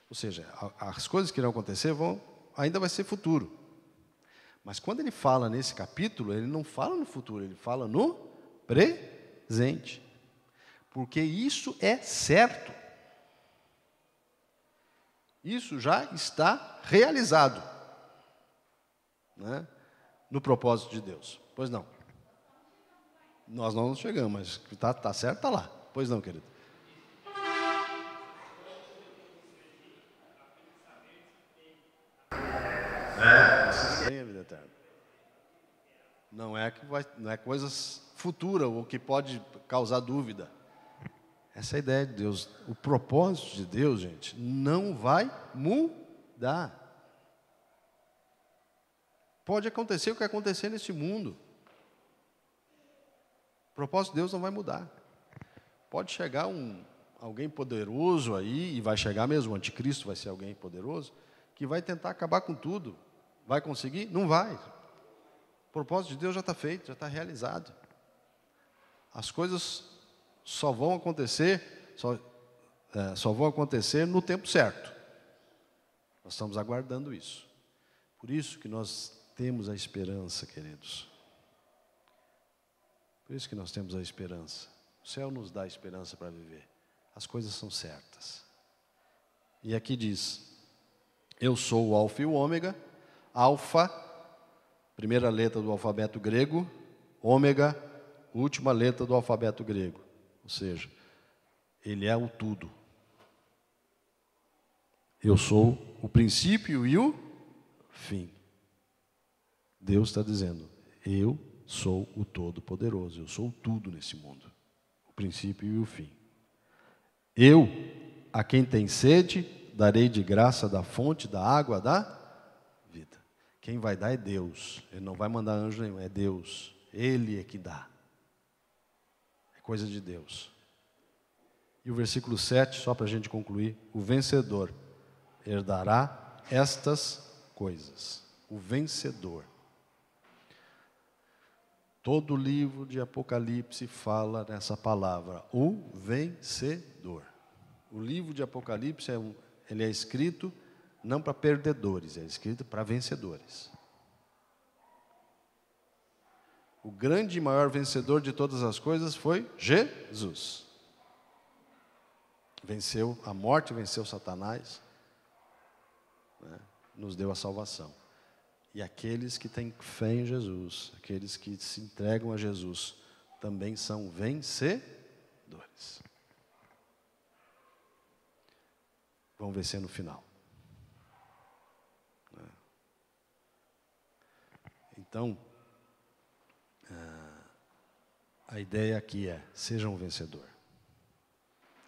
Ou seja, as coisas que irão acontecer ainda vai ser futuro. Mas quando ele fala nesse capítulo, ele não fala no futuro, ele fala no presente. Porque isso é certo. Isso já está realizado, né? No propósito de Deus. Pois não. Nós não chegamos, mas está certo, está lá. Pois não, querido. Vocês têm a vida eterna. Não é coisas futuras ou que pode causar dúvida. Essa é a ideia de Deus. O propósito de Deus, gente, não vai mudar. Pode acontecer o que acontecer nesse mundo. O propósito de Deus não vai mudar. Pode chegar alguém poderoso aí, e vai chegar mesmo, o anticristo vai ser alguém poderoso, que vai tentar acabar com tudo. Vai conseguir? Não vai. O propósito de Deus já está feito, já está realizado. As coisas só vão acontecer no tempo certo. Nós estamos aguardando isso. Por isso que nós temos a esperança, queridos. Por isso que nós temos a esperança. O céu nos dá esperança para viver. As coisas são certas. E aqui diz: eu sou o Alfa e o Ômega. Alfa, primeira letra do alfabeto grego. Ômega, última letra do alfabeto grego. Ou seja, ele é o tudo. Eu sou o princípio e o fim. Deus está dizendo: eu sou o Todo-Poderoso, eu sou o tudo nesse mundo. O princípio e o fim. Eu, a quem tem sede, darei de graça da fonte da água da vida. Quem vai dar é Deus. Ele não vai mandar anjo nenhum, é Deus. Ele é que dá. É coisa de Deus. E o versículo 7, só para a gente concluir: o vencedor herdará estas coisas. O vencedor. Todo o livro de Apocalipse fala nessa palavra, o vencedor. O livro de Apocalipse ele é escrito não para perdedores, é escrito para vencedores. O grande e maior vencedor de todas as coisas foi Jesus. Venceu a morte, venceu Satanás, né? Nos deu a salvação. E aqueles que têm fé em Jesus, aqueles que se entregam a Jesus, também são vencedores. Vão vencer no final. Então, a ideia aqui é: seja um vencedor.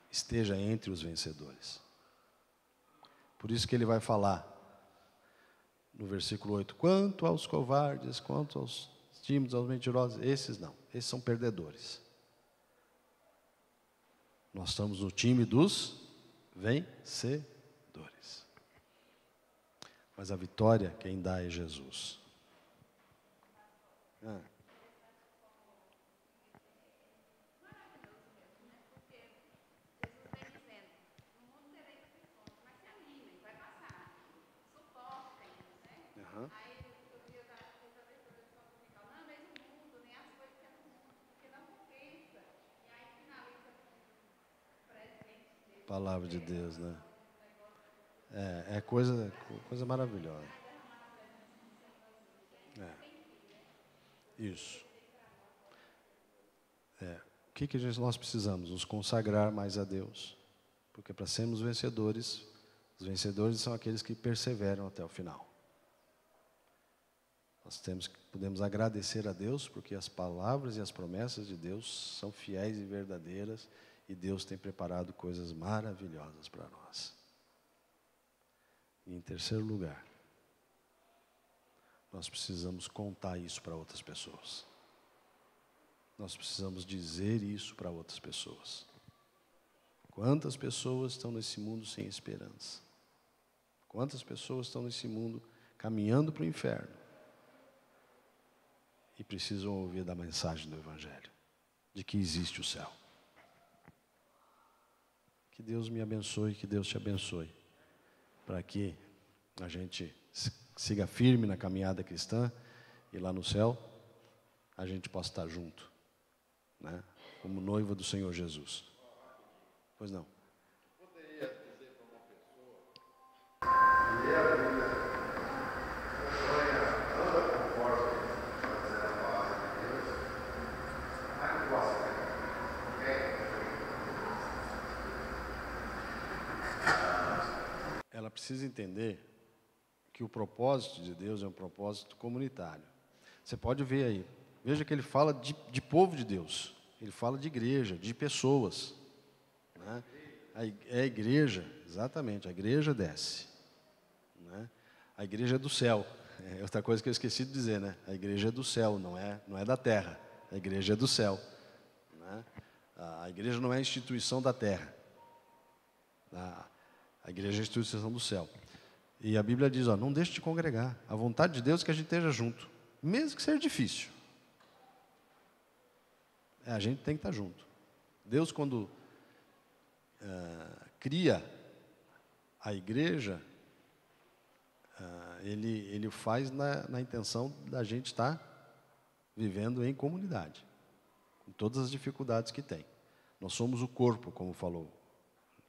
Esteja entre os vencedores. Por isso que ele vai falar no versículo 8, quanto aos covardes, quanto aos tímidos, aos mentirosos, esses não, esses são perdedores. Nós estamos no time dos vencedores. Mas a vitória quem dá é Jesus. Palavra de Deus, né? É coisa maravilhosa. Isso. O que nós precisamos? Nos consagrar mais a Deus. Porque para sermos vencedores, os vencedores são aqueles que perseveram até o final. Nós podemos agradecer a Deus, porque as palavras e as promessas de Deus são fiéis e verdadeiras, e Deus tem preparado coisas maravilhosas para nós. E em terceiro lugar, nós precisamos contar isso para outras pessoas. Nós precisamos dizer isso para outras pessoas. Quantas pessoas estão nesse mundo sem esperança? Quantas pessoas estão nesse mundo caminhando para o inferno? E precisam ouvir da mensagem do Evangelho, de que existe o céu. Que Deus me abençoe, que Deus te abençoe, para que a gente siga firme na caminhada cristã e lá no céu a gente possa estar junto, né? Como noiva do Senhor Jesus. Pois não. Poderia dizer para uma pessoa que a vida anda conforme fazer a palavra de Deus, a gosta, Ela precisa entender que o propósito de Deus é um propósito comunitário. Você pode ver aí, veja que ele fala de povo de Deus, ele fala de igreja, de pessoas, né? É a igreja, exatamente, a igreja desce, né? A igreja é do céu, é outra coisa que eu esqueci de dizer, né? A igreja é do céu, não é da terra, a igreja é do céu, né? A igreja não é a instituição da terra, a igreja é a instituição do céu. E a Bíblia diz, não deixe de congregar. A vontade de Deus é que a gente esteja junto, mesmo que seja difícil. A gente tem que estar junto. Deus, quando cria a igreja, Ele faz na intenção da gente estar vivendo em comunidade, com todas as dificuldades que tem. Nós somos o corpo, como falou.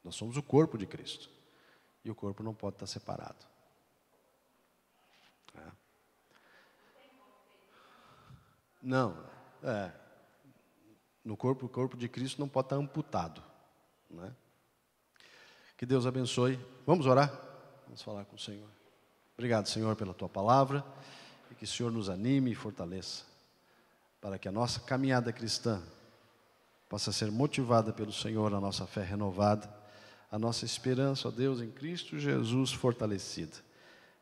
Nós somos o corpo de Cristo. E o corpo não pode estar separado. Não, no corpo, o corpo de Cristo não pode estar amputado, né? Que Deus abençoe. Vamos orar? Vamos falar com o Senhor. Obrigado, Senhor, pela Tua palavra, e que o Senhor nos anime e fortaleça, para que a nossa caminhada cristã possa ser motivada pelo Senhor a nossa fé renovada, a nossa esperança, ó Deus, em Cristo Jesus fortalecida.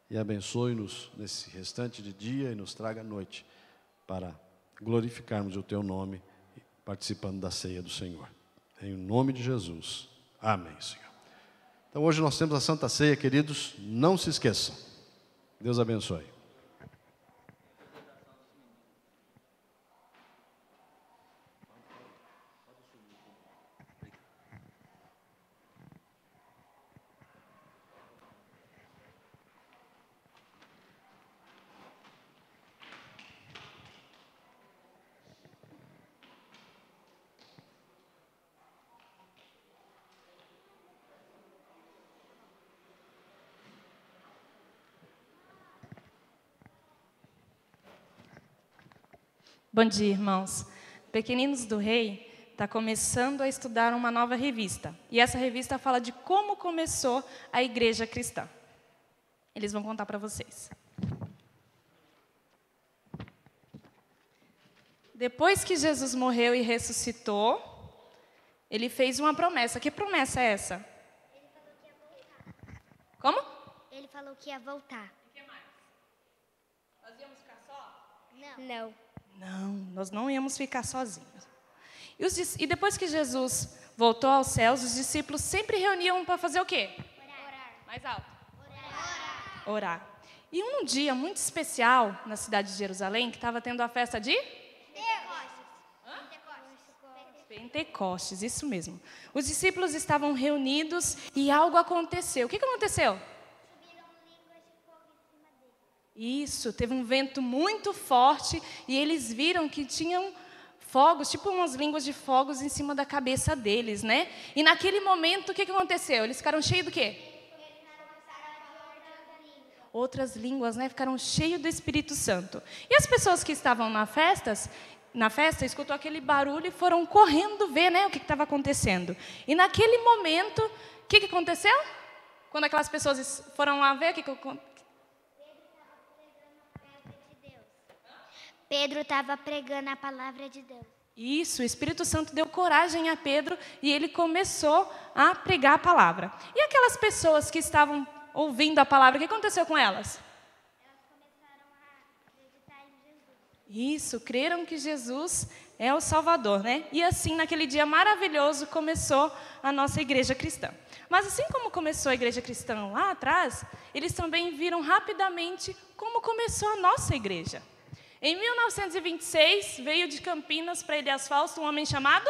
E abençoe-nos nesse restante de dia e nos traga a noite para glorificarmos o Teu nome, participando da ceia do Senhor. Em nome de Jesus. Amém, Senhor. Então hoje nós temos a Santa Ceia, queridos, não se esqueçam. Deus abençoe. Bom dia, irmãos. Pequeninos do Rei está começando a estudar uma nova revista. E essa revista fala de como começou a igreja cristã. Eles vão contar para vocês. Depois que Jesus morreu e ressuscitou, ele fez uma promessa. Que promessa é essa? Como? Ele falou que ia voltar. O que mais? Nós íamos ficar só? Não. Não, nós não íamos ficar sozinhos. E depois que Jesus voltou aos céus, os discípulos sempre reuniam para fazer o quê? Orar. Mais alto. Orar. E um dia muito especial na cidade de Jerusalém, que estava tendo a festa de? Pentecostes, isso mesmo. Os discípulos estavam reunidos e algo aconteceu. O que aconteceu? Subiram línguas de fogo em cima deles. Isso, teve um vento muito forte e eles viram que tinham fogos, tipo umas línguas de fogos em cima da cabeça deles, né? E naquele momento, o que aconteceu? Eles ficaram cheios do quê? Outras línguas, né? Ficaram cheios do Espírito Santo. E as pessoas que estavam na festa, escutou aquele barulho e foram correndo ver, né, o que estava acontecendo. E naquele momento, o que aconteceu? Quando aquelas pessoas foram lá ver, o que Pedro estava pregando a palavra de Deus. Isso, o Espírito Santo deu coragem a Pedro e ele começou a pregar a palavra. E aquelas pessoas que estavam ouvindo a palavra, o que aconteceu com elas? Elas começaram a acreditar em Jesus. Isso, creram que Jesus é o Salvador, né? E assim, naquele dia maravilhoso, começou a nossa igreja cristã. Mas assim como começou a igreja cristã lá atrás, eles também viram rapidamente como começou a nossa igreja. Em 1926, veio de Campinas para Ilhas Fausto um homem chamado?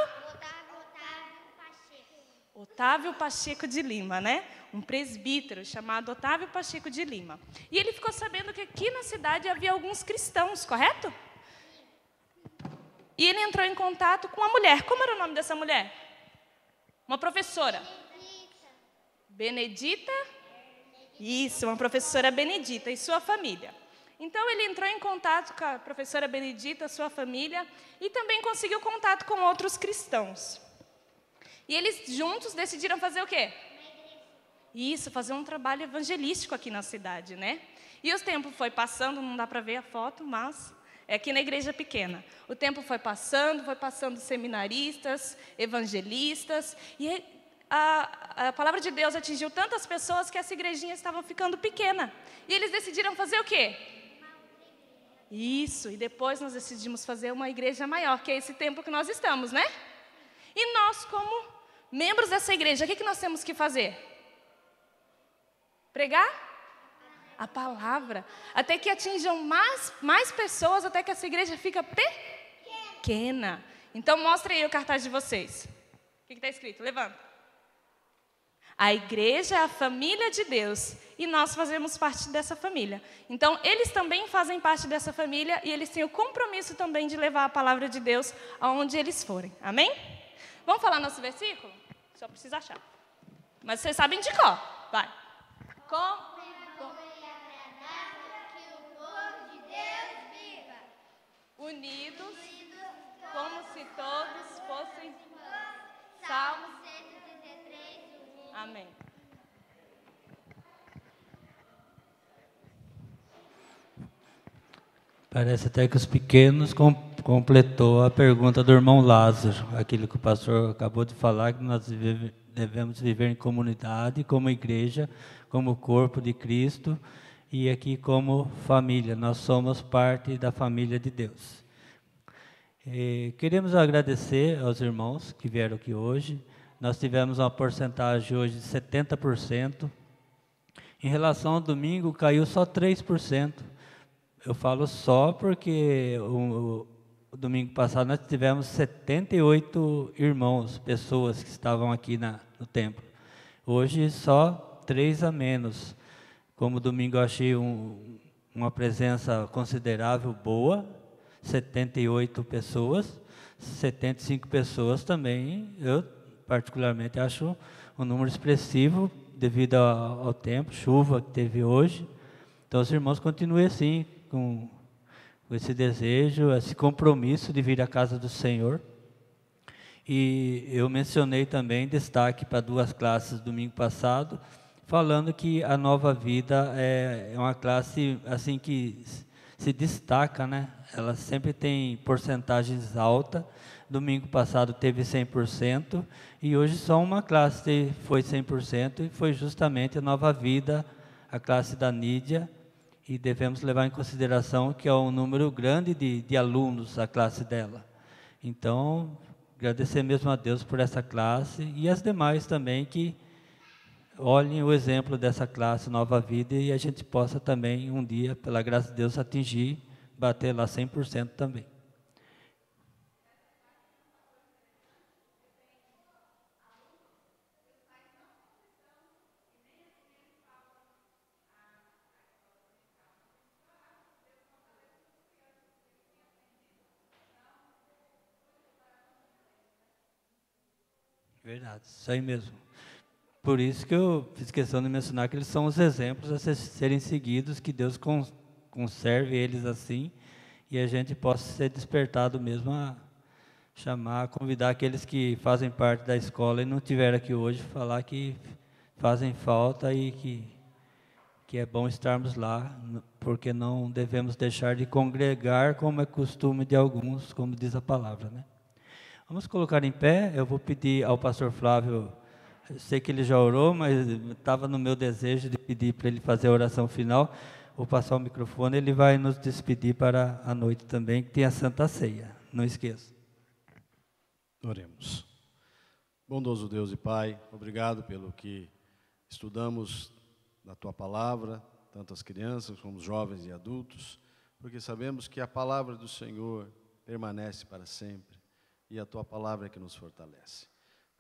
Otávio Pacheco de Lima, né? Um presbítero chamado Otávio Pacheco de Lima. E ele ficou sabendo que aqui na cidade havia alguns cristãos, correto? E ele entrou em contato com uma mulher. Como era o nome dessa mulher? Uma professora. Benedita? Isso, uma professora Benedita e sua família. Então, ele entrou em contato com a professora Benedita, sua família, e também conseguiu contato com outros cristãos. E eles juntos decidiram fazer o quê? Isso, fazer um trabalho evangelístico aqui na cidade, né? E o tempo foi passando, não dá para ver a foto, mas é aqui na igreja pequena. O tempo foi passando seminaristas, evangelistas, e a palavra de Deus atingiu tantas pessoas que essa igrejinha estava ficando pequena. E eles decidiram fazer o quê? Isso, e depois nós decidimos fazer uma igreja maior, que é esse tempo que nós estamos, né? E nós, como membros dessa igreja, o que nós temos que fazer? Pregar? A palavra. Até que atinjam mais pessoas, até que essa igreja fica pequena. Então, mostre aí o cartaz de vocês. O que está escrito? Levanta. A igreja é a família de Deus e nós fazemos parte dessa família. Então, eles também fazem parte dessa família e eles têm o compromisso também de levar a palavra de Deus aonde eles forem. Amém? Vamos falar nosso versículo? Só precisa achar. Mas vocês sabem de cor. Vai. Unidos, como se todos fossem. Salmos 133. Amém. Parece até que os pequenos completou a pergunta do irmão Lázaro, aquilo que o pastor acabou de falar, que nós devemos viver em comunidade, como igreja, como corpo de Cristo, e aqui como família. Nós somos parte da família de Deus. Queremos agradecer aos irmãos que vieram aqui hoje. Nós tivemos uma porcentagem hoje de 70%. Em relação ao domingo, caiu só 3%. Eu falo só porque o domingo passado nós tivemos 78 irmãos, pessoas que estavam aqui no templo. Hoje só 3 a menos. Como domingo eu achei uma presença considerável, boa, 78 pessoas, 75 pessoas também, eu particularmente acho um número expressivo devido ao tempo, chuva que teve hoje. Então os irmãos continuem assim, com esse desejo, esse compromisso de vir à casa do Senhor. E eu mencionei também destaque para 2 classes domingo passado, falando que a Nova Vida é uma classe assim que se destaca, né? Ela sempre tem porcentagens altas. Domingo passado teve 100% e hoje só uma classe foi 100% e foi justamente a Nova Vida, a classe da Nídia. E devemos levar em consideração que é um número grande de alunos a classe dela. Então, agradecer mesmo a Deus por essa classe e as demais também que olhem o exemplo dessa classe Nova Vida e a gente possa também um dia, pela graça de Deus, atingir, bater lá 100% também. Verdade, isso aí mesmo. Por isso que eu fiz questão de mencionar que eles são os exemplos a serem seguidos, que Deus conserve eles assim, e a gente possa ser despertado mesmo a chamar, a convidar aqueles que fazem parte da escola e não estiveram aqui hoje, falar que fazem falta e que é bom estarmos lá, porque não devemos deixar de congregar como é costume de alguns, como diz a palavra, né? Vamos colocar em pé. Eu vou pedir ao pastor Flávio, eu sei que ele já orou, mas estava no meu desejo de pedir para ele fazer a oração final. Vou passar o microfone, ele vai nos despedir para a noite também, que tem a Santa Ceia, não esqueça. Oremos. Bondoso Deus e Pai, obrigado pelo que estudamos na Tua Palavra, tanto as crianças como os jovens e adultos, porque sabemos que a Palavra do Senhor permanece para sempre. E a Tua Palavra é que nos fortalece.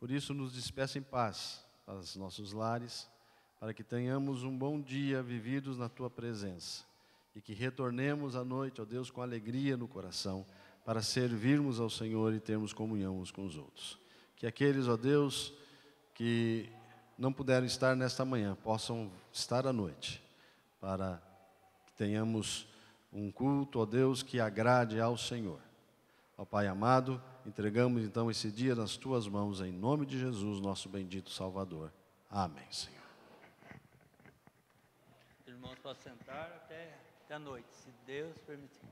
Por isso, nos despeça em paz para os nossos lares, para que tenhamos um bom dia vividos na Tua presença, e que retornemos à noite, ó Deus, com alegria no coração, para servirmos ao Senhor e termos comunhão uns com os outros. Que aqueles, ó Deus, que não puderam estar nesta manhã, possam estar à noite, para que tenhamos um culto, ó Deus, que agrade ao Senhor. Ó Pai amado, entregamos então esse dia nas Tuas mãos, em nome de Jesus, nosso bendito Salvador. Amém, Senhor. Irmãos, podem sentar até a noite, se Deus permitir.